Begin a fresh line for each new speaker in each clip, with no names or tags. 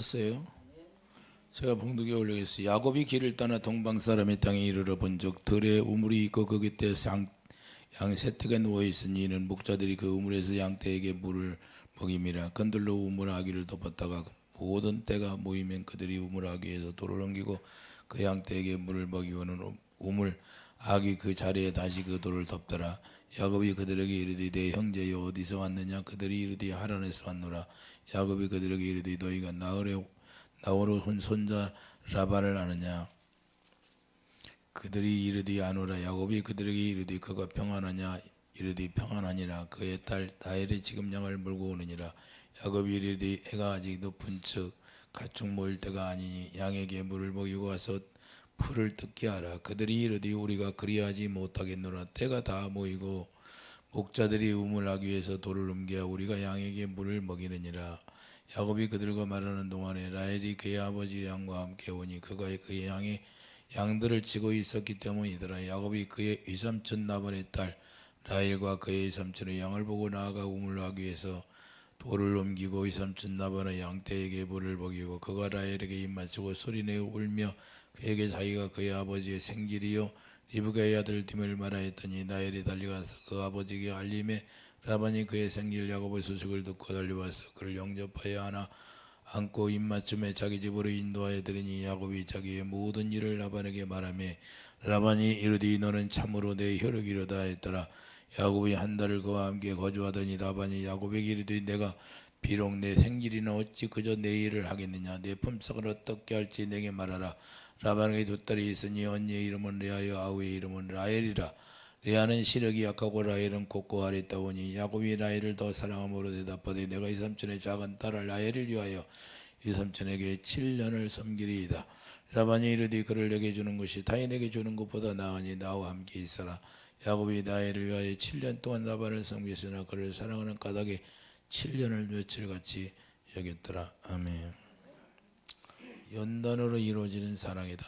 찾았어요? 제가 봉독에 올리겠어요. 야곱이 길을 떠나 동방 사람의 땅에 이르러 본즉 들에 우물이 있고 그 곁에 양이 세트가 누워 있으니 이는 목자들이 그 우물에서 양떼에게 물을 먹임이라. 건들로 우물 아귀를 덮었다가 모든 떼가 모이면 그들이 우물 아귀에서 돌을 옮기고 그 양떼에게 물을 먹이고는 우물 아귀 그 자리에 다시 그 돌을 덮더라. 야곱이 그들에게 이르되 내 형제여 어디서 왔느냐? 그들이 이르되 하란에서 왔노라. 야곱이 그들에게 이르되 너희가 나으로 손자 라반을 아느냐? 그들이 이르되 아노라. 야곱이 그들에게 이르되 그가 평안하냐? 이르되 평안하니라. 그의 딸 라헬이 지금 양을 물고 오느니라. 야곱이 이르되 해가 아직 높은 즉 가축 모일 때가 아니니 양에게 물을 먹이고 와서 풀을 뜯게 하라. 그들이 이르되 우리가 그리하지 못하겠노라. 때가 다 모이고 목자들이 우물 아귀에서 돌을 옮겨 우리가 양에게 물을 먹이느니라. 야곱이 그들과 말하는 동안에 라헬이 그의 아버지 양과 함께 오니 그가 그의 양들을 치고 있었기 때문이더라. 야곱이 그의 이삼촌 라반의 딸 라헬과 그의 이삼촌의 양을 보고 나아가 우물 아귀에서 돌을 옮기고 이삼촌 라반의 양떼에게 물을 먹이고 그가 라헬에게 입맞추고 소리내어 울며 그에게 자기가 그의 아버지의 생길이요 리브가의 아들 디멜을 말하였더니 라헬이 달려가서 그 아버지에게 알림에 라반이 그의 생길 야곱의 소식을 듣고 달려와서 그를 영접하여 하나 안고 입맞춤에 자기 집으로 인도하여 드리니 야곱이 자기의 모든 일을 라반에게 말하며 라반이 이르되 너는 참으로 내 혈육이로다 했더라. 야곱이 한 달을 그와 함께 거주하더니 라반이 야곱에게 이르되 내가 비록 내 생길이나 어찌 그저 내 일을 하겠느냐? 내 품삯을 어떻게 할지 내게 말하라. 라반에게 두 딸이 있으니 언니의 이름은 레아요 아우의 이름은 라헬이라. 레아는 시력이 약하고 라헬은 곱고 아리따우니 야곱이 라헬을 더 사랑함으로 대답하되 내가 이삼촌의 작은 딸 라헬을 위하여 이삼촌에게 7년을 섬기리이다. 라반이 이르되 그를 내게 주는 것이 타인에게 주는 것보다 나으니 나와 함께 있어라. 야곱이 라헬을 위하여 7년 동안 라반을 섬겼으나 그를 사랑하는 까닭에 7년을 며칠같이 여겼더라. 아멘. 연단으로 이루어지는 사랑이다.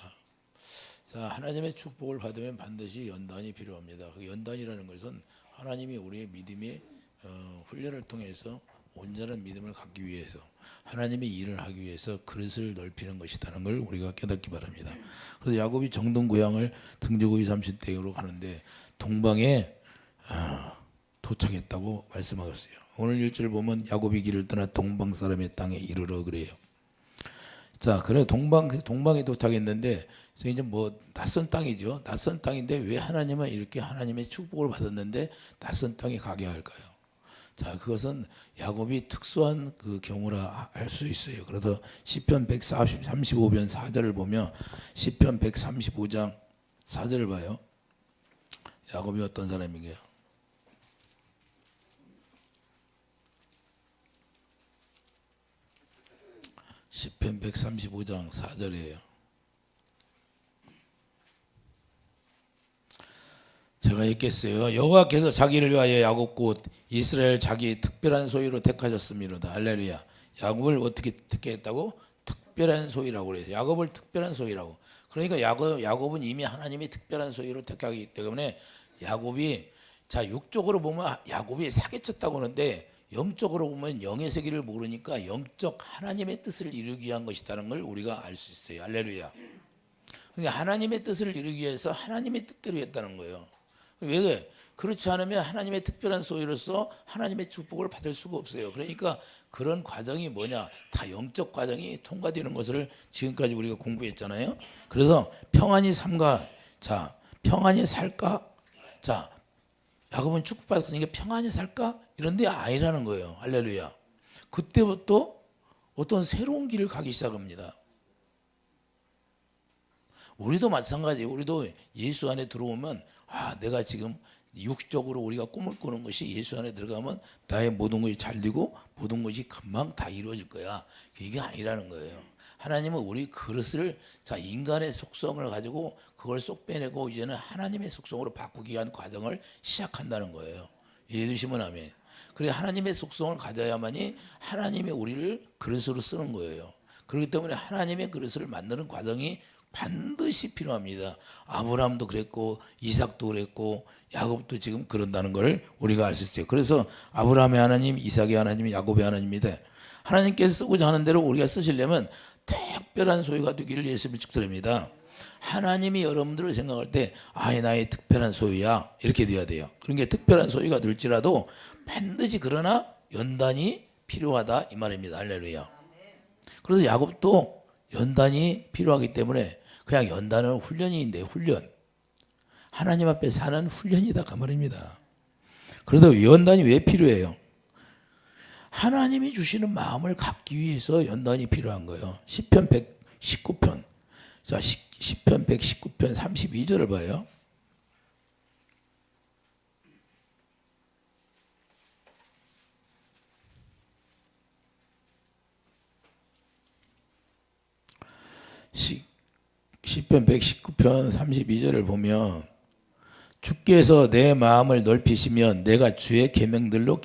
자, 하나님의 축복을 받으면 반드시 연단이 필요합니다. 그 연단이라는 것은 하나님이 우리의 믿음의 훈련을 통해서 온전한 믿음을 갖기 위해서 하나님의 일을 하기 위해서 그릇을 넓히는 것이라는 걸 우리가 깨닫기 바랍니다. 그래서 야곱이 정동 고향을 등지고 30대로 가는데 동방에 도착했다고 말씀하셨어요. 오늘 1절 보면 야곱이 길을 떠나 동방 사람의 땅에 이르러 그래요. 자, 그래 동방에 도착했는데 이제 뭐 낯선 땅이죠. 낯선 땅인데 왜 하나님은 이렇게 하나님의 축복을 받았는데 낯선 땅에 가게 할까요? 자, 그것은 야곱이 특수한 그 경우라 할 수 있어요. 그래서 시편 135편 4절을 보면 시편 135장 4절을 봐요. 야곱이 어떤 사람이게요? 시편 135장 4절이에요. 제가 읽겠어요. 여호와께서 자기를 위하여 야곱 곧 이스라엘 자기의 특별한 소유로 택하셨음이로다. 할렐루야. 야곱을 어떻게 택했다고? 특별한 소유라고 그래요. 야곱을 특별한 소유라고. 그러니까 야곱은 이미 하나님이 특별한 소유로 택하기 때문에 야곱이 자 육적으로 보면 야곱이 사기쳤다고 하는데 영적으로 보면 영의 세계를 모르니까 영적 하나님의 뜻을 이루기 위한 것이라는 걸 우리가 알 수 있어요. 할렐루야. 그러니까 하나님의 뜻을 이루기 위해서 하나님의 뜻대로 했다는 거예요. 왜? 그렇지 않으면 하나님의 특별한 소유로서 하나님의 축복을 받을 수가 없어요. 그러니까 그런 과정이 뭐냐? 다 영적 과정이 통과되는 것을 지금까지 우리가 공부했잖아요. 그래서 평안히 삼가. 자, 평안히 살까? 자, 야곱은 축복받았으니까 평안히 살까? 이런데 아니라는 거예요. 할렐루야. 그때부터 어떤 새로운 길을 가기 시작합니다. 우리도 마찬가지. 우리도 예수 안에 들어오면 내가 지금 육적으로 우리가 꿈을 꾸는 것이 예수 안에 들어가면 나의 모든 것이 잘 되고 모든 것이 금방 다 이루어질 거야. 이게 아니라는 거예요. 하나님은 우리 그릇을 인간의 속성을 가지고 그걸 쏙 빼내고 이제는 하나님의 속성으로 바꾸기 위한 과정을 시작한다는 거예요. 이해해 주시면 아멘. 그래 하나님의 속성을 가져야만이 하나님이 우리를 그릇으로 쓰는 거예요. 그렇기 때문에 하나님의 그릇을 만드는 과정이 반드시 필요합니다. 아브라함도 그랬고 이삭도 그랬고 야곱도 지금 그런다는 걸 우리가 알 수 있어요. 그래서 아브라함의 하나님, 이삭의 하나님, 야곱의 하나님인데 하나님께서 쓰고자 하는 대로 우리가 쓰시려면 특별한 소유가 되기를 예수님을 축도합니다. 하나님이 여러분들을 생각할 때 나의 특별한 소유야 이렇게 돼야 돼요. 그런 게 특별한 소유가 될지라도 반드시 그러나 연단이 필요하다 이 말입니다. 할렐루야. 그래서 야곱도 연단이 필요하기 때문에 그냥 연단은 훈련인데 훈련. 하나님 앞에 사는 훈련이다 그 말입니다. 그래도 연단이 왜 필요해요? 하나님이 주시는 마음을 갖기 위해서 연단이 필요한 거예요. 시편 119편. 자, 시편 119편 32절을 봐요. 시편 119편 32절을 보면 주께서 내 마음을 넓히시면 내가 주의 계명들의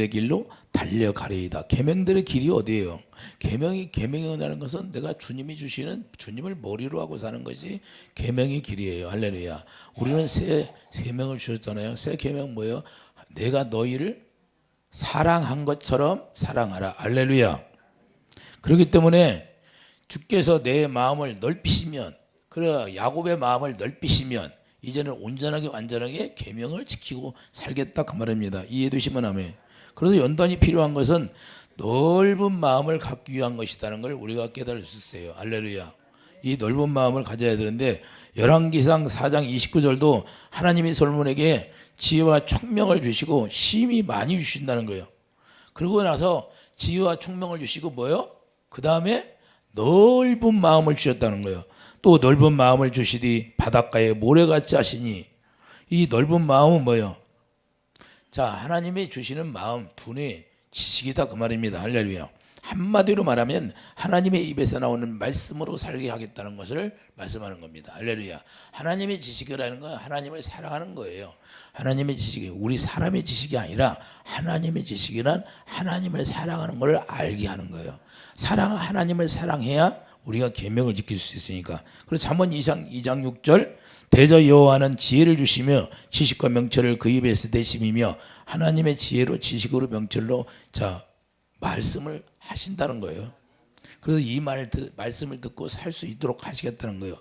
길로 달려가리이다. 계명들의 길이 어디예요? 계명이라는 것은 내가 주님이 주시는 주님을 머리로 하고 사는 것이 계명의 길이에요. 할렐루야. 우리는 새 계명을 주셨잖아요. 새 계명 뭐예요? 내가 너희를 사랑한 것처럼 사랑하라. 할렐루야. 그렇기 때문에 주께서 내 마음을 넓히시면, 그래 야곱의 마음을 넓히시면 이제는 온전하게 완전하게 계명을 지키고 살겠다 그 말입니다. 이해되시면 아멘. 그래서 연단이 필요한 것은 넓은 마음을 갖기 위한 것이라는 걸 우리가 깨달을 수 있어요. 할렐루야. 이 넓은 마음을 가져야 되는데 열왕기상 4장 29절도 하나님이 솔로몬에게 지혜와 총명을 주시고 심히 많이 주신다는 거예요. 그러고 나서 지혜와 총명을 주시고 뭐요? 그 다음에 넓은 마음을 주셨다는 거예요. 또 넓은 마음을 주시디 바닷가에 모래같이 하시니, 이 넓은 마음은 뭐예요? 자, 하나님이 주시는 마음, 두뇌, 지식이다 그 말입니다. 할렐루야. 한마디로 말하면 하나님의 입에서 나오는 말씀으로 살게 하겠다는 것을 말씀하는 겁니다. 할렐루야. 하나님의 지식이라는 건 하나님을 사랑하는 거예요. 하나님의 지식이 우리 사람의 지식이 아니라 하나님의 지식이란 하나님을 사랑하는 걸 알게 하는 거예요. 하나님을 사랑해야 우리가 계명을 지킬 수 있으니까. 그리고 잠언 2장 6절 대저 여호와는 지혜를 주시며 지식과 명철을 그 입에서 대심이며 하나님의 지혜로 지식으로 명철로 말씀을 하신다는 거예요. 그래서 이 말씀을 듣고 살 수 있도록 하시겠다는 거예요.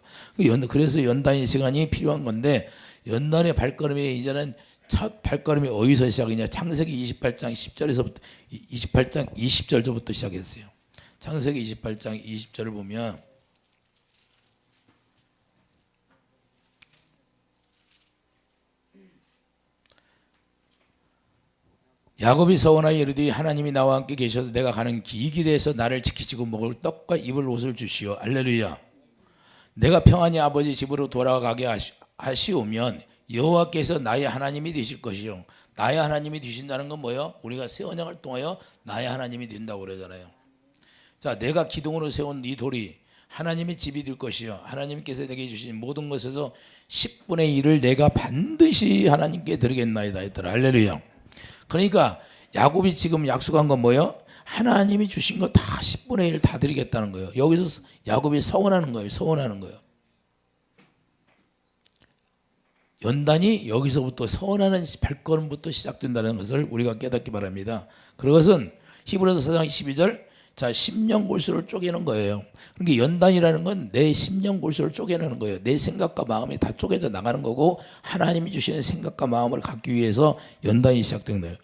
그래서 연단의 시간이 필요한 건데 연단의 발걸음이 이제는 첫 발걸음이 어디서 시작이냐? 창세기 28장 20절부터 시작했어요. 창세기 28장 20절을 보면 야곱이 서원하여 이르되 하나님이 나와 함께 계셔서 내가 가는 이 길에서 나를 지키시고 먹을 떡과 입을 옷을 주시오. 할렐루야. 내가 평안히 아버지 집으로 돌아가게 하시오면 여호와께서 나의 하나님이 되실 것이요. 나의 하나님이 되신다는 건 뭐예요? 우리가 새 언약을 통하여 나의 하나님이 된다고 그러잖아요. 자, 내가 기둥으로 세운 이 돌이 하나님의 집이 될 것이요. 하나님께서 내게 주신 모든 것에서 10분의 1을 내가 반드시 하나님께 드리겠나이다 했더라. 할렐루야. 그러니까 야곱이 지금 약속한 건 뭐예요? 하나님이 주신 거 다 10분의 1 다 드리겠다는 거예요. 여기서 야곱이 서원하는 거예요. 서원하는 거예요. 연단이 여기서부터 서원하는 발걸음부터 시작된다는 것을 우리가 깨닫기 바랍니다. 그것은 히브리서 4장 12절 심령골수를 쪼개는 거예요. 그러니까 연단이라는 건 내 심령골수를 쪼개는 거예요. 내 생각과 마음이 다 쪼개져 나가는 거고 하나님이 주시는 생각과 마음을 갖기 위해서 연단이 시작된 거예요.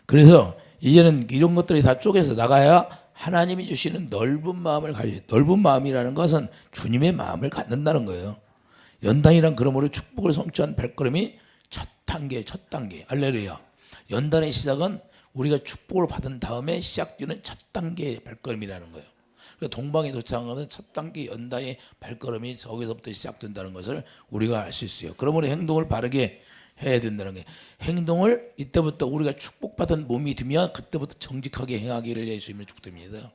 그래서 이제는 이런 것들이 다 쪼개서 나가야 하나님이 주시는 넓은 마음을 가져요. 넓은 마음이라는 것은 주님의 마음을 갖는다는 거예요. 연단이란 그러므로 축복을 성취한 발걸음이 첫 단계. 할렐루야. 연단의 시작은 우리가 축복을 받은 다음에 시작되는 첫 단계의 발걸음이라는 거예요. 그러니까 동방에 도착한 것은 첫 단계 연단의 발걸음이 저기서부터 시작된다는 것을 우리가 알 수 있어요. 그러므로 행동을 바르게 해야 된다는 거예요. 행동을 이때부터 우리가 축복받은 몸이 되면 그때부터 정직하게 행하기를 예수님을 축복합니다.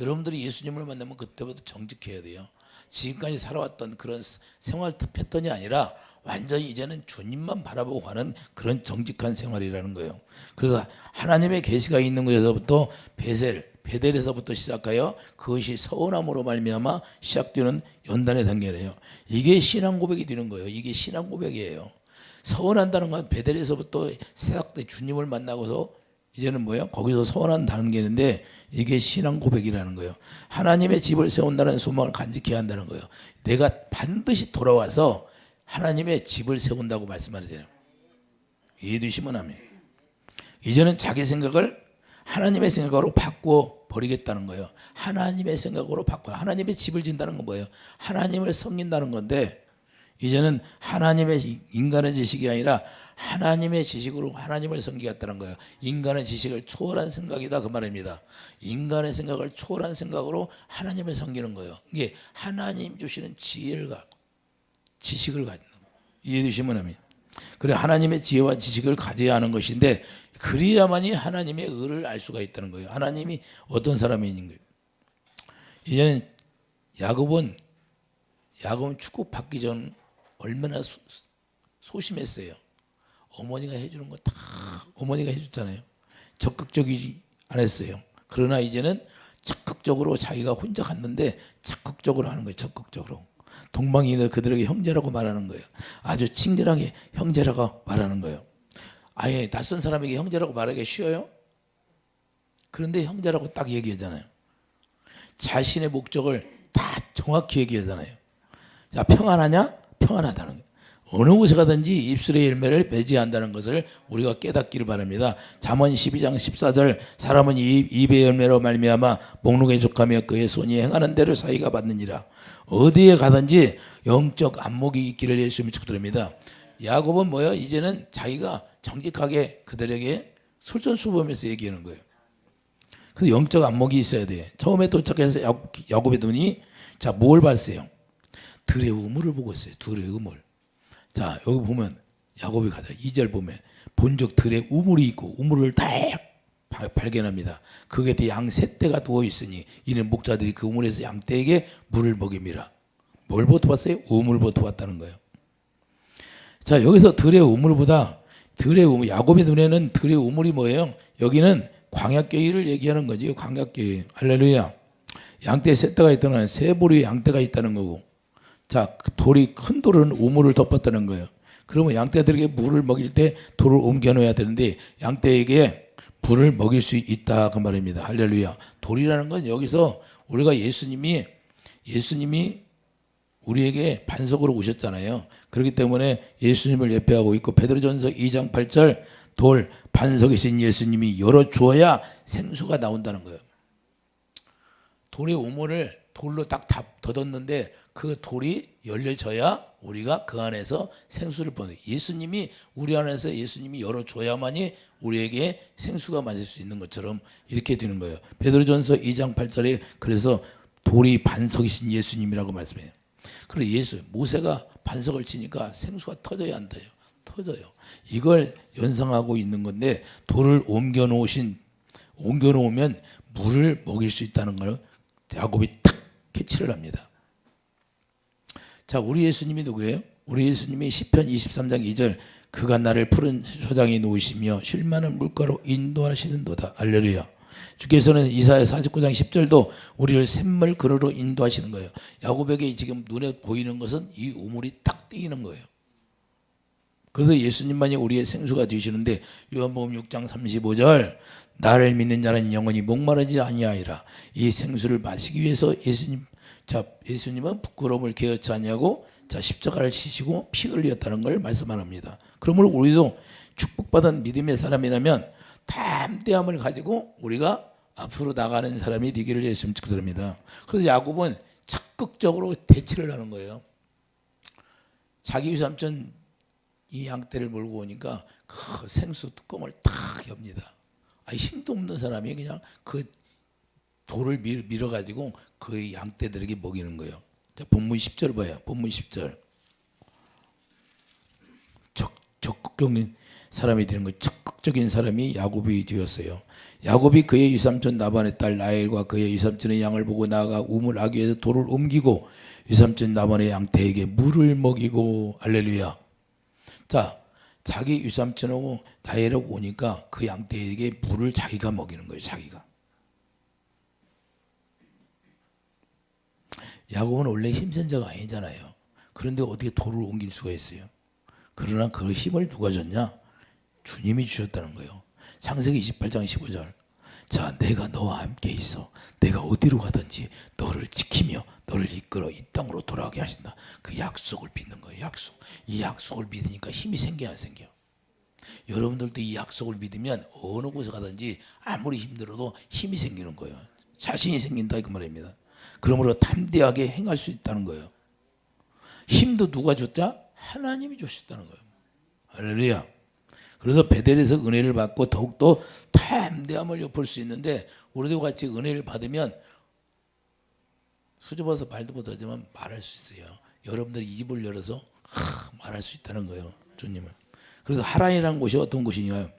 여러분들이 예수님을 만나면 그때부터 정직해야 돼요. 지금까지 살아왔던 그런 생활 패턴이 아니라 완전히 이제는 주님만 바라보고 가는 그런 정직한 생활이라는 거예요. 그래서 하나님의 계시가 있는 곳에서부터 베델에서부터 시작하여 그것이 서원함으로 말미암아 시작되는 연단의 단계래요. 이게 신앙 고백이 되는 거예요. 이게 신앙 고백이에요. 서원한다는 건 베델에서부터 시작돼 주님을 만나고서 이제는 뭐예요? 거기서 소원한다는 게 있는데 이게 신앙 고백이라는 거예요. 하나님의 집을 세운다는 소망을 간직해야 한다는 거예요. 내가 반드시 돌아와서 하나님의 집을 세운다고 말씀하잖아요. 이해되시면 아멘. 이제는 자기 생각을 하나님의 생각으로 바꾸어 버리겠다는 거예요. 하나님의 생각으로 바꿔. 하나님의 집을 짓는다는 건 뭐예요? 하나님을 섬긴다는 건데 이제는 하나님의 인간의 지식이 아니라 하나님의 지식으로 하나님을 섬기겠다는 거예요. 인간의 지식을 초월한 생각이다 그 말입니다. 인간의 생각을 초월한 생각으로 하나님을 섬기는 거예요. 이게 하나님 주시는 지혜를 지식을 가지는 거예요. 이해되시면 합니다. 그래 하나님의 지혜와 지식을 가져야 하는 것인데 그래야만이 하나님의 의를 알 수가 있다는 거예요. 하나님이 어떤 사람이 있는 거예요. 이제는 야곱은 축복 받기 전 얼마나 소심했어요. 어머니가 해주는 거 다 어머니가 해줬잖아요. 적극적이지 않았어요. 그러나 이제는 적극적으로 자기가 혼자 갔는데 적극적으로 하는 거예요. 적극적으로. 동방이는 그들에게 형제라고 말하는 거예요. 아주 친근하게 형제라고 말하는 거예요. 아예 낯선 사람에게 형제라고 말하기가 쉬워요? 그런데 형제라고 딱 얘기하잖아요. 자신의 목적을 다 정확히 얘기하잖아요. 자, 평안하냐? 평안하다는 거예요. 어느 곳에 가든지 입술의 열매를 맺어야 한다는 것을 우리가 깨닫기를 바랍니다. 잠언 12장 14절 사람은 입의 열매로 말미암아 목록에 족하며 그의 손이 행하는 대로 사이가 받느니라. 어디에 가든지 영적 안목이 있기를 예수님이 축도합니다. 야곱은 뭐예요? 이제는 자기가 정직하게 그들에게 솔선수범해서 얘기하는 거예요. 그래서 영적 안목이 있어야 돼. 처음에 도착해서 야곱의 눈이 자 뭘 봤어요? 들의 우물을 보고 있어요. 들의 우물. 자 여기 보면 야곱이 가자 2절 보면 본적 들의 우물이 있고 우물을 딱 발견합니다. 거기에 양 셋대가 누워 있으니 이는 목자들이 그 우물에서 양떼에게 물을 먹임이라. 뭘 보토봤어요? 우물을 보토봤다는 거예요. 자 여기서 들의 우물보다 들의 우물 야곱의 눈에는 들의 우물이 뭐예요? 여기는 광야교회를 얘기하는 거지. 광야교회. 할렐루야. 양떼 셋대가 있다는 세 보리의 양떼가 있다는 거고 자 돌이 큰 돌은 우물을 덮었다는 거예요. 그러면 양떼들에게 물을 먹일 때 돌을 옮겨 놓아야 되는데 양떼에게 물을 먹일 수 있다 그 말입니다. 할렐루야. 돌이라는 건 여기서 우리가 예수님이 우리에게 반석으로 오셨잖아요. 그렇기 때문에 예수님을 예표하고 있고 베드로전서 2장 8절 돌 반석이신 예수님이 열어주어야 생수가 나온다는 거예요. 돌의 우물을 돌로 딱 닫았는데 그 돌이 열려져야 우리가 그 안에서 생수를 보는 예수님이 우리 안에서 예수님이 열어줘야만이 우리에게 생수가 마실 수 있는 것처럼 이렇게 되는 거예요. 베드로전서 2장 8절에 그래서 돌이 반석이신 예수님이라고 말씀해요. 그래서 모세가 반석을 치니까 생수가 터져야 한대요. 터져요. 이걸 연상하고 있는 건데 돌을 옮겨 놓으면 물을 먹일 수 있다는 걸 야곱이 탁 캐치를 합니다. 자, 우리 예수님이 누구예요? 우리 예수님이 시편 23장 2절 그가 나를 푸른 소장에 놓으시며 쉴 만한 물가로 인도하시는도다. 할렐루야. 주께서는 이사야 49장 10절도 우리를 샘물 그루로 인도하시는 거예요. 야곱에게 지금 눈에 보이는 것은 이 우물이 딱 띄이는 거예요. 그래서 예수님만이 우리의 생수가 되시는데 요한복음 6장 35절 나를 믿는 자는 영원히 목마르지 아니하리라. 이 생수를 마시기 위해서 예수님은 부끄러움을 개의치 아니하고 십자가를 지시고 피 흘렸다는 걸 말씀합니다. 그러므로 우리도 축복받은 믿음의 사람이라면 담대함을 가지고 우리가 앞으로 나가는 사람이 되기를 예수님 축복드립니다. 그래서 야곱은 적극적으로 대치를 하는 거예요. 자기 유삼촌 이 양떼를 몰고 오니까 그 생수 뚜껑을 탁 엽니다. 힘도 없는 사람이 그냥 그 돌을 밀어가지고 그 양떼들에게 먹이는 거예요. 자, 본문 10절 봐요. 본문 10절. 적극적인 사람이 되는 거예요. 적극적인 사람이 야곱이 되었어요. 야곱이 그의 유삼촌 라반의 딸 라헬과 그의 유삼촌의 양을 보고 나아가 우물 아귀에서 돌을 옮기고 유삼촌 라반의 양떼에게 물을 먹이고 할렐루야. 자, 자기 유삼촌하고 라헬하고 오니까 그 양떼에게 물을 자기가 먹이는 거예요. 자기가. 야곱은 원래 힘센 자가 아니잖아요. 그런데 어떻게 돌을 옮길 수가 있어요? 그러나 그 힘을 누가 줬냐? 주님이 주셨다는 거예요. 창세기 28장 15절. 자, 내가 너와 함께 있어. 내가 어디로 가든지 너를 지키며 너를 이끌어 이 땅으로 돌아가게 하신다. 그 약속을 믿는 거예요. 약속. 이 약속을 믿으니까 힘이 생겨 안 생겨? 여러분들도 이 약속을 믿으면 어느 곳에 가든지 아무리 힘들어도 힘이 생기는 거예요. 자신이 생긴다 그 말입니다. 그러므로 담대하게 행할 수 있다는 거예요. 힘도 누가 줬다? 하나님이 주셨다는 거예요. 할렐루야. 그래서 베델에서 은혜를 받고 더욱더 담대함을 엿볼 수 있는데, 우리도 같이 은혜를 받으면 수줍어서 말도 못하지만 말할 수 있어요. 여러분들이 입을 열어서 말할 수 있다는 거예요. 주님은. 그래서 하란이라는 곳이 어떤 곳이냐?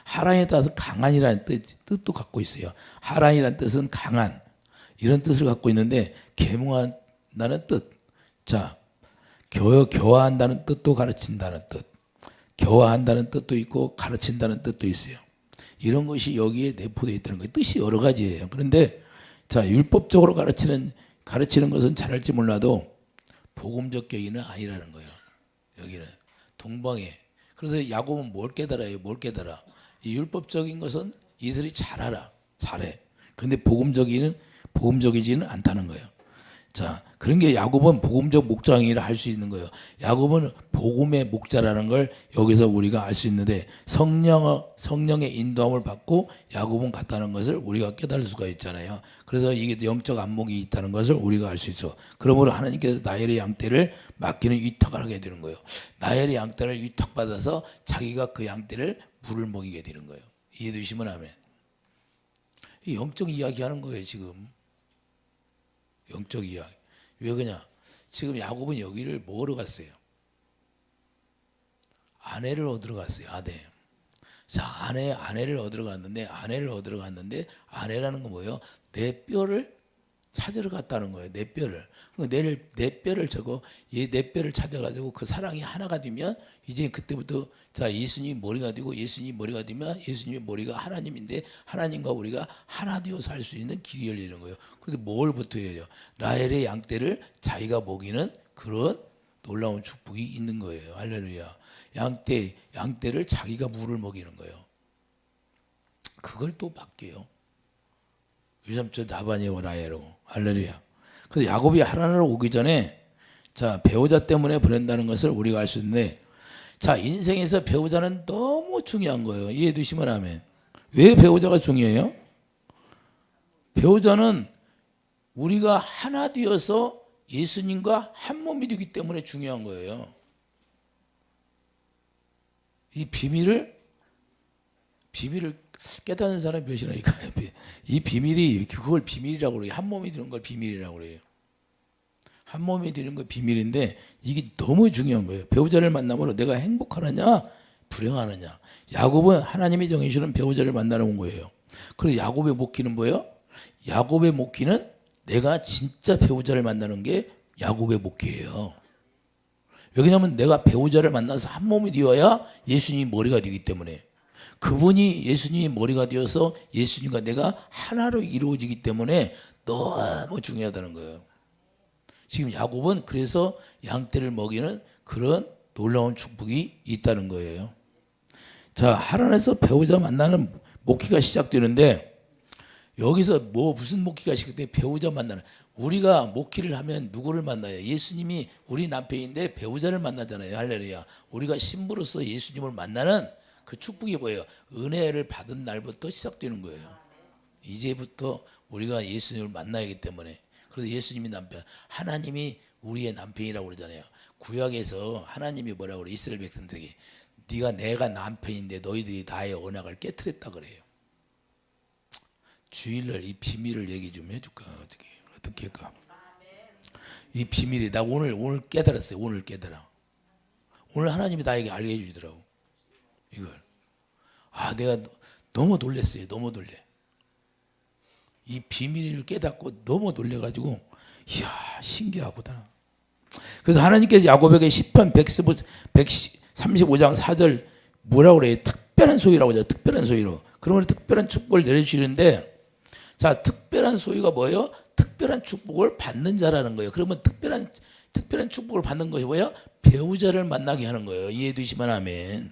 하란에 따라서 강한이라는 뜻도 갖고 있어요. 하란이라는 뜻은 강한, 이런 뜻을 갖고 있는데, 계몽한다는 뜻, 자, 교화한다는 뜻도 가르친다는 뜻, 교화한다는 뜻도 있고 가르친다는 뜻도 있어요. 이런 것이 여기에 내포되어 있다는 거예요. 뜻이 여러 가지예요. 그런데 자, 율법적으로 가르치는 것은 잘할지 몰라도 복음적 교의는 아니라는 거예요. 여기는 동방에. 그래서 야곱은 뭘 깨달아요? 뭘 깨달아? 이 율법적인 것은 이들이 잘하라, 잘해. 그런데 복음적이지는 않다는 거예요. 자, 그런 게 야곱은 복음적 목장이라 할 수 있는 거예요. 야곱은 복음의 목자라는 걸 여기서 우리가 알 수 있는데, 성령의 인도함을 받고 야곱은 갔다는 것을 우리가 깨달을 수가 있잖아요. 그래서 이게 영적 안목이 있다는 것을 우리가 알 수 있어. 그러므로 하나님께서 나엘의 양떼를 맡기는 위탁을 하게 되는 거예요. 나엘의 양떼를 위탁받아서 자기가 그 양떼를 물을 먹이게 되는 거예요. 이해되시면 아멘. 이 영적 이야기하는 거예요 지금. 영적 이야기. 왜 그러냐? 지금 야곱은 여기를 뭐로 갔어요? 아내를 얻으러 갔어요. 아내. 자, 아내를 얻으러 갔는데, 아내라는 건 뭐예요? 내 뼈를 찾으러 갔다는 거예요. 내 뼈를. 내 뼈를 내 뼈를 찾아가지고 그 사랑이 하나가 되면, 이제 그때부터 자, 예수님이 머리가 되고, 예수님이 머리가 되면 예수님의 머리가 하나님인데, 하나님과 우리가 하나 되어서 살 수 있는 길이 열리는 거예요. 그런데 뭘 붙어야 해요? 라헬의 양떼를 자기가 먹이는 그런 놀라운 축복이 있는 거예요. 할렐루야. 양떼를 자기가 물을 먹이는 거예요. 그걸 또 맡겨요. 유삼촌 라반이와 라헬로. 할렐루야. 그래서 야곱이 하란으로 오기 전에, 자, 배우자 때문에 보낸다는 것을 우리가 알 수 있는데, 자, 인생에서 배우자는 너무 중요한 거예요. 이해되시면 아멘. 왜 배우자가 중요해요? 배우자는 우리가 하나 되어서 예수님과 한 몸이 되기 때문에 중요한 거예요. 이 비밀을 깨닫는 사람이 몇이라니까요. 이 비밀이, 그걸 비밀이라고 그래요. 한 몸이 되는 걸 비밀이라고 그래요. 한 몸이 되는 거 비밀인데, 이게 너무 중요한 거예요. 배우자를 만남으로 내가 행복하느냐 불행하느냐. 야곱은 하나님이 정해주는 배우자를 만나러 온 거예요. 그래서 야곱의 목기는 뭐예요? 야곱의 목기는 내가 진짜 배우자를 만나는 게 야곱의 목기예요. 왜냐하면 내가 배우자를 만나서 한 몸이 되어야 예수님이 머리가 되기 때문에, 그분이 예수님이 머리가 되어서 예수님과 내가 하나로 이루어지기 때문에 너무 중요하다는 거예요. 지금 야곱은 그래서 양떼를 먹이는 그런 놀라운 축복이 있다는 거예요. 자, 하란에서 배우자 만나는 목회가 시작되는데, 여기서 무슨 목회가 시작돼? 배우자 만나는. 우리가 목회를 하면 누구를 만나요? 예수님이 우리 남편인데 배우자를 만나잖아요. 할렐루야. 우리가 신부로서 예수님을 만나는 그 축복이 뭐예요? 은혜를 받은 날부터 시작되는 거예요. 이제부터 우리가 예수님을 만나야하기 때문에. 그래서 예수님이 남편, 하나님이 우리의 남편이라고 그러잖아요. 구약에서 하나님이 뭐라고 그래? 이스라엘 백성들에게, 내가 남편인데 너희들이 나의 언약을 깨트렸다 그래요. 주일날 이 비밀을 얘기 좀 해줄까? 어떻게 할까? 이 비밀이 나 오늘 깨달았어요. 오늘 깨달아. 오늘 하나님이 나에게 알게 해주시더라고. 이걸. 내가 너무 놀랐어요. 너무 놀래. 이 비밀을 깨닫고 너무 놀래가지고, 이야, 신기하구나. 그래서 하나님께서 야곱에게 시편 135장 4절 뭐라고 그래요? 특별한 소유라고 하죠. 특별한 소유로. 그러면 특별한 축복을 내려주시는데, 자, 특별한 소유가 뭐예요? 특별한 축복을 받는 자라는 거예요. 그러면 특별한 축복을 받는 것이 뭐예요? 배우자를 만나게 하는 거예요. 이해되시면 아멘.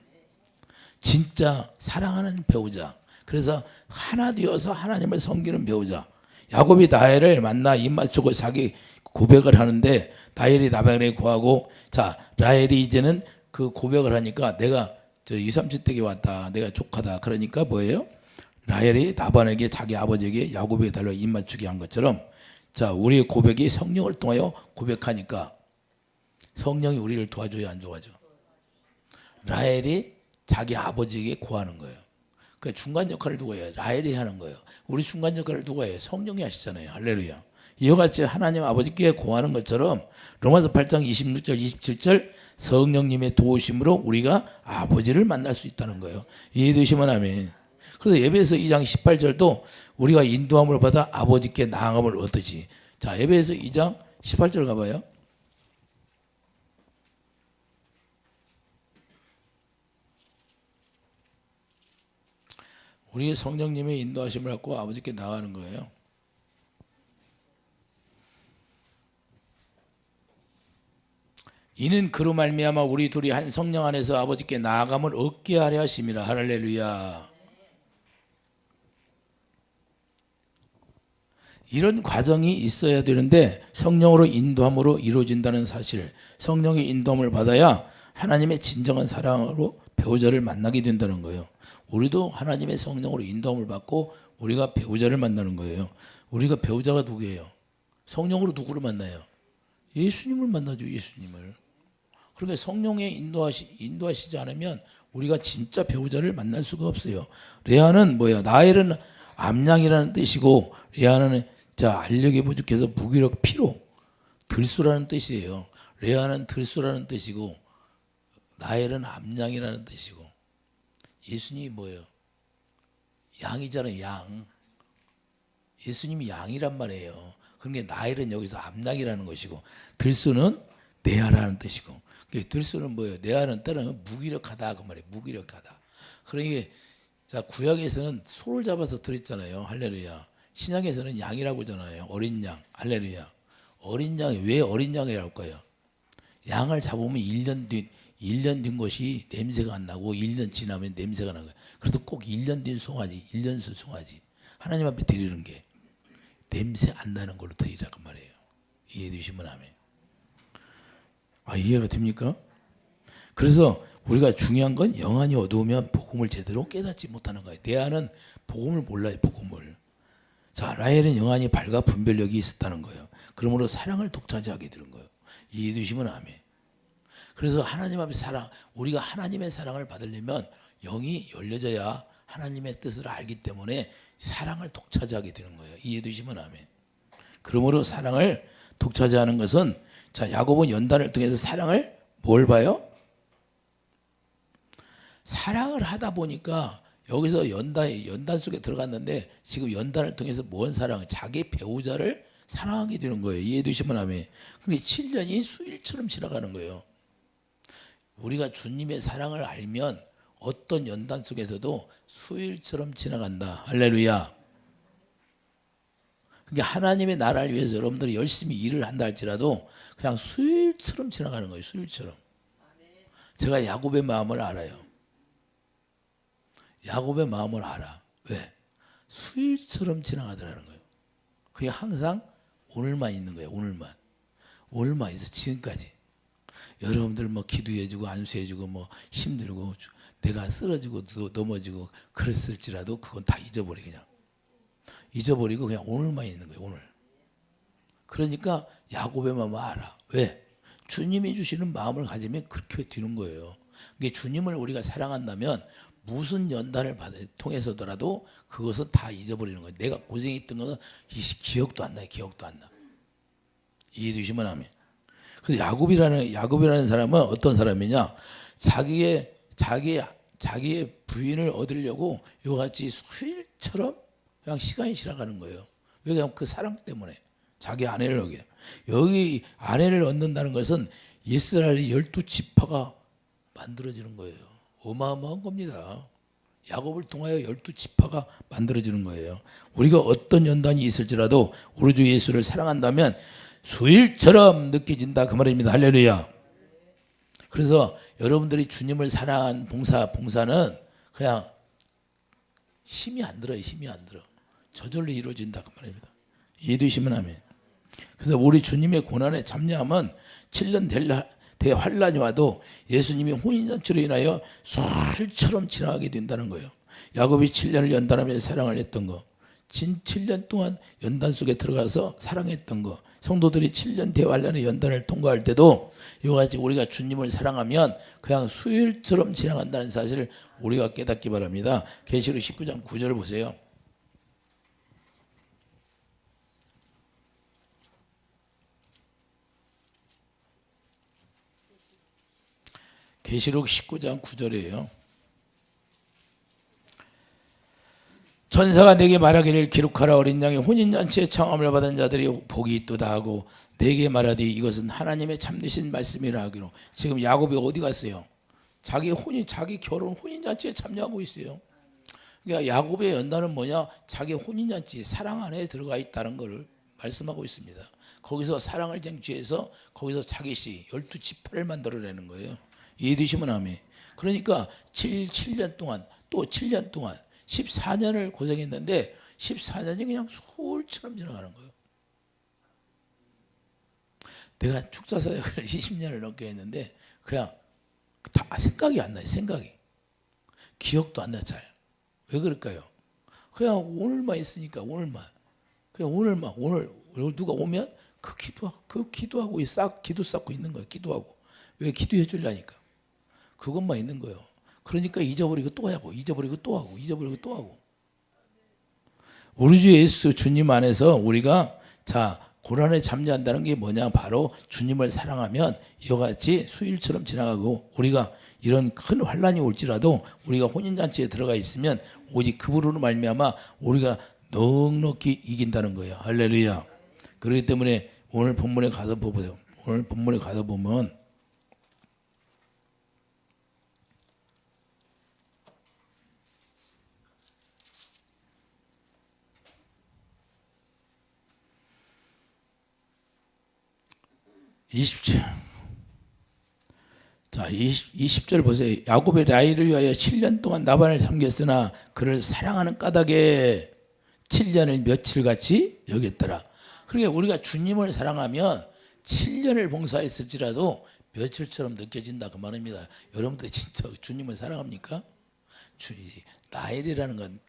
진짜 사랑하는 배우자. 그래서 하나 되어서 하나님을 섬기는 배우자. 야곱이 라헬을 만나 입 맞추고 자기 고백을 하는데 라헬이 라반에게 구하고 자 라헬이 이제는 그 고백을 하니까 내가 저 2, 30대에 왔다. 내가 조카다. 그러니까 뭐예요? 라헬이 라반에게 자기 아버지에게 야곱에게 달려 입 맞추게 한 것처럼 자 우리의 고백이 성령을 통하여 고백하니까 성령이 우리를 도와줘야 안 도와줘? 라헬이 자기 아버지에게 구하는 거예요. 그 중간 역할을 누가 해요? 라헬이 하는 거예요. 우리 중간 역할을 누가 해요? 성령이 하시잖아요. 할렐루야. 이와 같이 하나님 아버지께 구하는 것처럼 로마서 8장 26절 27절 성령님의 도우심으로 우리가 아버지를 만날 수 있다는 거예요. 이해되시면 아멘. 그래서 에베소 2장 18절도 우리가 인도함을 받아 아버지께 나아감을 얻듯이 자 에베소 2장 18절 가봐요. 우리 성령님의 인도하심을 갖고 아버지께 나가는 거예요. 이는 그로 말미암아 우리 둘이 한 성령 안에서 아버지께 나아감을 얻게 하려 하심이라. 할렐루야. 이런 과정이 있어야 되는데 성령으로 인도함으로 이루어진다는 사실, 성령의 인도함을 받아야 하나님의 진정한 사랑으로 배우자를 만나게 된다는 거예요. 우리도 하나님의 성령으로 인도함을 받고 우리가 배우자를 만나는 거예요. 우리가 배우자가 누구예요? 성령으로 누구를 만나요? 예수님을 만나죠. 예수님을. 그러니까 성령에 인도하시지 않으면 우리가 진짜 배우자를 만날 수가 없어요. 레아는 뭐야? 라헬은 암양이라는 뜻이고 레아는 자 알력이 부족해서 무기력 피로 들수라는 뜻이에요. 레아는 들수라는 뜻이고 라헬은 암양이라는 뜻이고 예수님이 뭐예요? 양이잖아요. 양. 예수님이 양이란 말이에요. 그러니까 라헬은 여기서 암양이라는 것이고 들수는 레아라는 뜻이고 들수는 뭐예요? 레아는 때로는 무기력하다 그 말이에요. 무기력하다. 그러니까 자 구약에서는 소를 잡아서 들었잖아요. 할렐루야. 신약에서는 양이라고 하잖아요. 어린 양. 할렐루야. 어린 양이 왜 어린 양이라고 할까요? 양을 잡으면 1년 된 것이 냄새가 안 나고 1년 지나면 냄새가 나는 거예요. 그래도 꼭 1년 된 송아지, 1년수 송아지 하나님 앞에 드리는 게 냄새 안 나는 걸로 드리라고 말이에요. 이해되시면 아멘. 아 이해가 됩니까? 그래서 우리가 중요한 건 영안이 어두우면 복음을 제대로 깨닫지 못하는 거예요. 레아는 복음을 몰라요. 복음을. 자 라헬은 영안이 밝아 분별력이 있었다는 거예요. 그러므로 사랑을 독차지하게 되는 거예요. 이해되시면 아멘. 그래서 하나님 앞에 사랑, 우리가 하나님의 사랑을 받으려면 영이 열려져야 하나님의 뜻을 알기 때문에 사랑을 독차지하게 되는 거예요. 이해되시면 아멘. 그러므로 사랑을 독차지하는 것은 자 야곱은 연단을 통해서 사랑을 뭘 봐요? 사랑을 하다 보니까 여기서 연단 속에 들어갔는데 지금 연단을 통해서 뭔 사랑? 자기 배우자를 사랑하게 되는 거예요. 이해되시면 아멘. 그러니까 7년이 수일처럼 지나가는 거예요. 우리가 주님의 사랑을 알면 어떤 연단 속에서도 수일처럼 지나간다. 할렐루야. 그러니까 하나님의 나라를 위해서 여러분들이 열심히 일을 한다 할지라도 그냥 수일처럼 지나가는 거예요. 수일처럼. 제가 야곱의 마음을 알아요. 야곱의 마음을 알아. 왜? 수일처럼 지나가더라는 거예요. 그게 항상 오늘만 있는 거예요. 오늘만 있어. 지금까지. 여러분들 뭐 기도해주고 안수해주고 뭐 힘들고 내가 쓰러지고 넘어지고 그랬을지라도 그건 다 잊어버려 그냥. 잊어버리고 그냥 오늘만 있는 거예요. 오늘. 그러니까 야곱의 마음을 알아. 왜? 주님이 주시는 마음을 가지면 그렇게 되는 거예요. 그러니까 주님을 우리가 사랑한다면 무슨 연단을 통해서더라도 그것은 다 잊어버리는 거예요. 내가 고생했던 것은 기억도 안 나요. 기억도 안 나. 이해되시면 아멘. 그래서 야곱이라는 사람은 어떤 사람이냐? 자기의 부인을 얻으려고 이와 같이 수일처럼 그냥 시간이 지나가는 거예요. 왜? 그냥 그 사랑 때문에 자기 아내를 얻게. 여기 아내를 얻는다는 것은 이스라엘의 12지파가 만들어지는 거예요. 어마어마한 겁니다. 야곱을 통하여 12지파가 만들어지는 거예요. 우리가 어떤 연단이 있을지라도 우리 주 예수를 사랑한다면 수일처럼 느껴진다 그 말입니다. 할렐루야. 그래서 여러분들이 주님을 사랑한 봉사는 그냥 힘이 안 들어요. 힘이 안 들어. 저절로 이루어진다 그 말입니다. 이해되시면 아멘. 그래서 우리 주님의 고난에 참여하면 7년 대환란이 와도 예수님이 혼인잔치로 인하여 술처럼 지나가게 된다는 거예요. 야곱이 7년을 연단하며 사랑을 했던 거, 7년 동안 연단 속에 들어가서 사랑했던 거, 성도들이 7년 대환란의 연단을 통과할 때도 이와 같이 우리가 주님을 사랑하면 그냥 수일처럼 지나간다는 사실을 우리가 깨닫기 바랍니다. 계시록 19장 9절 보세요. 계시록 19장 9절이에요. 천사가 내게 말하기를 기록하라. 어린 양의 혼인잔치에 청함을 받은 자들이 복이 있도다 하고 내게 말하되 이것은 하나님의 참되신 말씀이라 하기로. 지금 야곱이 어디 갔어요? 자기 결혼 혼인잔치에 참여하고 있어요. 그러니까 야곱의 연단은 뭐냐? 자기 혼인잔치 사랑 안에 들어가 있다는 것을 말씀하고 있습니다. 거기서 사랑을 쟁취해서 거기서 자기 씨 12지파를 만들어내는 거예요. 이해되시면 아멘. 그러니까 7년 동안 또 7년 동안 14년을 고생했는데 14년이 그냥 술처럼 지나가는 거예요. 내가 축사사역을 20년을 넘게 했는데 그냥 다 생각이 안 나요. 생각이. 기억도 안 나 잘. 왜 그럴까요? 그냥 오늘만 있으니까 오늘만. 그냥 오늘만. 오늘 누가 오면 그 기도하고 기도 쌓고 있는 거예요. 기도하고. 왜 기도해 주려니까. 그것만 있는 거예요. 그러니까 잊어버리고 또 하고 잊어버리고 또 하고 잊어버리고 또 하고. 우리 주 예수 주님 안에서 우리가 고난에 참여한다는 게 뭐냐? 바로 주님을 사랑하면 이와 같이 수일처럼 지나가고 우리가 이런 큰 환란이 올지라도 우리가 혼인잔치에 들어가 있으면 오직 그분으로 말미암아 우리가 넉넉히 이긴다는 거예요. 할렐루야. 그렇기 때문에 오늘 본문에 가서 보세요. 오늘 본문에 가서 보면 20절 보세요. 야곱의 라헬을 위하여 7년 동안 라반을 섬겼으나 그를 사랑하는 까닭에 7년을 며칠같이 여겼더라. 그러니까 우리가 주님을 사랑하면 7년을 봉사했을지라도 며칠처럼 느껴진다 그 말입니다. 여러분들이 진짜 주님을 사랑합니까? 라헬이라는 건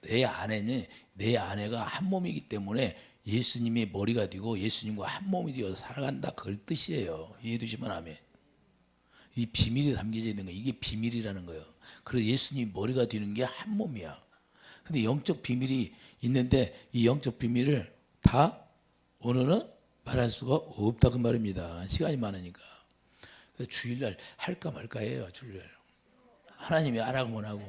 내 아내가 한 몸이기 때문에 예수님이 머리가 되고 예수님과 한 몸이 되어서 살아간다 그걸 뜻이에요. 이해되시면 아멘. 이 비밀이 담겨져 있는 거예요. 이게 비밀이라는 거예요. 그래서 예수님 머리가 되는 게 한 몸이야. 근데 영적 비밀이 있는데 이 영적 비밀을 다 오늘은 말할 수가 없다 그 말입니다. 시간이 많으니까. 그래서 주일날 할까 말까 해요. 주일날. 하나님이 안 하고 못 하고.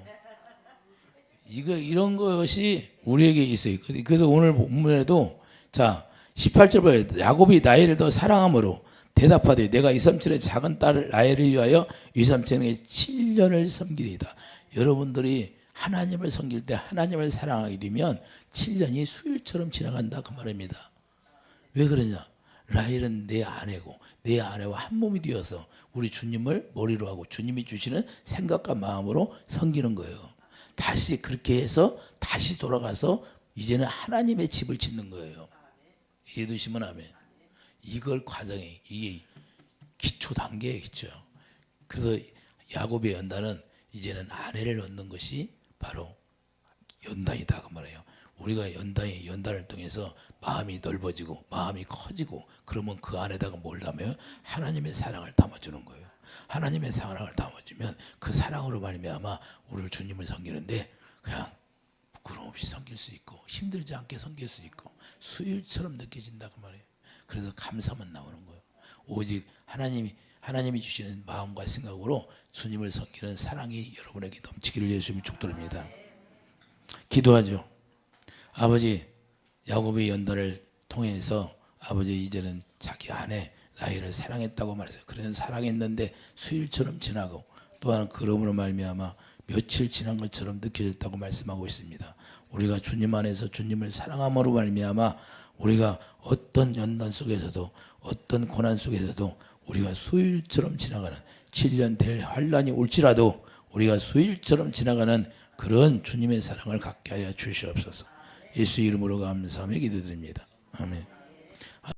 이런 것이 우리에게 있어요. 그래서 오늘 본문에도 18절 보여요. 야곱이 라헬을 더 사랑함으로 대답하되 내가 이삼촌의 작은 딸 라헬을 위하여 이삼촌에게 7년을 섬기리이다. 여러분들이 하나님을 섬길 때 하나님을 사랑하게 되면 7년이 수일처럼 지나간다 그 말입니다. 왜 그러냐? 라헬은 내 아내고 내 아내와 한 몸이 되어서 우리 주님을 머리로 하고 주님이 주시는 생각과 마음으로 섬기는 거예요. 다시 그렇게 해서 다시 돌아가서 이제는 하나님의 집을 짓는 거예요. 이해되시면 아멘. 이걸 과정이 이게 기초 단계에 있죠. 그래서 야곱의 연단은 이제는 아내를 얻는 것이 바로 연단이다 그 말이에요. 우리가 연단을 통해서 마음이 넓어지고 마음이 커지고 그러면 그 안에다가 뭘 담아요? 하나님의 사랑을 담아주는 거예요. 하나님의 사랑을 담아주면 그 사랑으로 말미암아 우리를 주님을 섬기는데 그냥 부끄럼 없이 섬길 수 있고 힘들지 않게 섬길 수 있고 수일처럼 느껴진다 그 말이에요. 그래서 감사만 나오는 거예요. 오직 하나님이 주시는 마음과 생각으로 주님을 섬기는 사랑이 여러분에게 넘치기를 예수님이 축도합니다. 기도하죠. 아버지, 야곱의 연단을 통해서 아버지 이제는 자기 아내 라헬을 사랑했다고 말했어요. 그래서 사랑했는데 수일처럼 지나고 또한 그러므로 말미암아 며칠 지난 것처럼 느껴졌다고 말씀하고 있습니다. 우리가 주님 안에서 주님을 사랑함으로 말미암아 우리가 어떤 연단 속에서도 어떤 고난 속에서도 우리가 수일처럼 지나가는 7년 될 환란이 올지라도 우리가 수일처럼 지나가는 그런 주님의 사랑을 갖게 하여 주시옵소서. 예수 이름으로 감사하며 기도드립니다. 아멘.